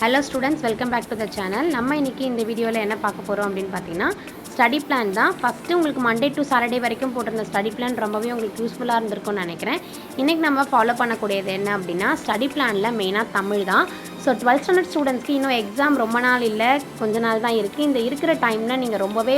Hello students, welcome back to the channel. நம்ம இன்னைக்கு இந்த வீடியோல என்ன பார்க்க போறோம் அப்படினு பாத்தீங்கன்னா ஸ்டடி பிளான் தான். ஃபர்ஸ்ட் உங்களுக்கு Monday to Saturday வரைக்கும் போட்டிருந்த ஸ்டடி பிளான் ரொம்பவே உங்களுக்கு யூஸ்ஃபுல்லா இருந்திருக்கும்னு நினைக்கிறேன். இன்னைக்கு நம்ம ஃபாலோ பண்ணக்கூடியது என்ன அப்படினா ஸ்டடி பிளான்ல மெயினா தமிழ் தான். ஸோ 12th ஸ்டாண்டர்ட் ஸ்டூடெண்ட்ஸ்க்கு இன்னும் எக்ஸாம் ரொம்ப நாள் இல்லை, கொஞ்ச நாள் தான் இருக்குது. இந்த இருக்கிற டைமில் நீங்கள் ரொம்பவே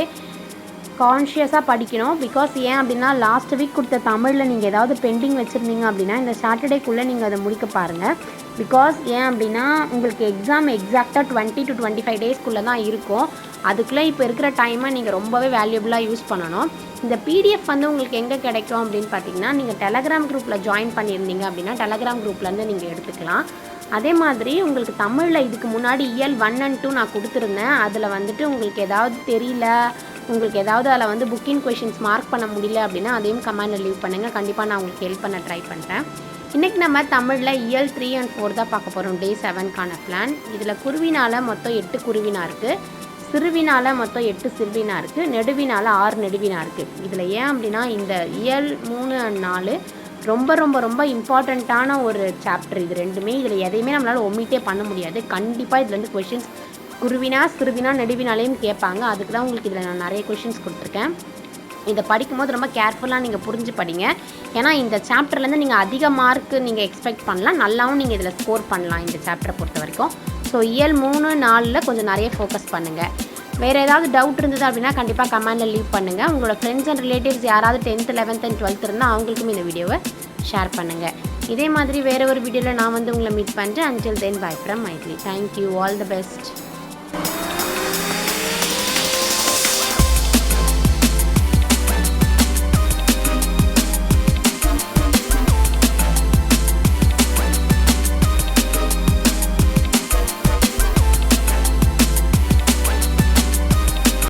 கான்ஷியஸாக படிக்கணும். பிகாஸ் ஏன் அப்படின்னா லாஸ்ட் வீக் கொடுத்த தமிழில் நீங்கள் ஏதாவது பெண்டிங் வச்சுருந்தீங்க அப்படின்னா இந்த சாட்டர்டேக்குள்ளே நீங்கள் அதை முடிக்க பாருங்கள். பிகாஸ் ஏன் அப்படின்னா உங்களுக்கு எக்ஸாம் எக்ஸாக்டாக 20 to 25 டேஸ்க்குள்ளே தான் இருக்கும். அதுக்குள்ளே இப்போ இருக்கிற டைமை நீங்கள் ரொம்பவே வேல்யூபிளாக யூஸ் பண்ணணும். இந்த பிடிஎஃப் வந்து உங்களுக்கு எங்கே கிடைக்கும் அப்படின்னு பார்த்தீங்கன்னா நீங்கள் டெலகிராம் குரூப்பில் ஜாயின் பண்ணியிருந்தீங்க அப்படின்னா டெலகிராம் குரூப்லேருந்து நீங்கள் எடுத்துக்கலாம். அதே மாதிரி உங்களுக்கு தமிழில் இதுக்கு முன்னாடி இயல் 1 and 2 நான் கொடுத்துருந்தேன். அதில் வந்துட்டு உங்களுக்கு ஏதாவது தெரியல, உங்களுக்கு ஏதாவது அதில் வந்து புக்கிங் கொஷின்ஸ் மார்க் பண்ண முடியல அப்படின்னா அதையும் கமெண்டில் லீவ் பண்ணுங்கள். கண்டிப்பாக நான் உங்களுக்கு ஹெல்ப் பண்ண ட்ரை பண்ணுறேன். இன்றைக்கி நம்ம தமிழில் இயல் 3 and 4 தான் பார்க்க போகிறோம். Day 7க்கான பிளான். இதில் குருவினால் மொத்தம் 8 குருவினா இருக்குது, சிறுவினால் மொத்தம் 8 சிறுவினா இருக்குது, நெடுவினால் 6 நெடுவினா இருக்குது. இதில் ஏன் அப்படின்னா இந்த இயல் 3 and 4 ரொம்ப ரொம்ப ரொம்ப இம்பார்ட்டண்ட்டான ஒரு சாப்டர். இது ரெண்டுமே இதில் எதையுமே நம்மளால் ஒமிட்டே பண்ண முடியாது. கண்டிப்பாக இதுலேருந்து கொஷின்ஸ் குருவினா சிறுவினா நெடுவினாலையும் கேட்பாங்க. அதுக்கு தான் உங்களுக்கு இதில் நான் நிறைய கொஷின்ஸ் கொடுத்துருக்கேன். இதை படிக்கும்போது ரொம்ப கேர்ஃபுல்லாக நீங்கள் புரிஞ்சு படிங்க. ஏன்னா இந்த சாப்டர்லேருந்து நீங்கள் அதிக மார்க்கு நீங்கள் எக்ஸ்பெக்ட் பண்ணலாம், நல்லாவும் நீங்கள் இதில் ஸ்கோர் பண்ணலாம் இந்த சாப்டரை பொறுத்த வரைக்கும். ஸோ இயல் 3, 4 கொஞ்சம் நிறைய ஃபோக்கஸ் பண்ணுங்கள். வேறு ஏதாவது டவுட் இருந்தது அப்படின்னா கண்டிப்பாக கமெண்டில் லீவ் பண்ணுங்கள். உங்களோட ஃப்ரெண்ட்ஸ் அண்ட் ரிலேட்டிவ்ஸ் யாராவது 10th, 11th and 12th இருந்தால் அவங்களுக்கும் இந்த வீடியோவை ஷேர் பண்ணுங்கள். இதே மாதிரி வேறு ஒரு வீடியோவில் நான் வந்து உங்களை மீட் பண்ணுறேன். until then bye from Mythri. Thank you, all the best.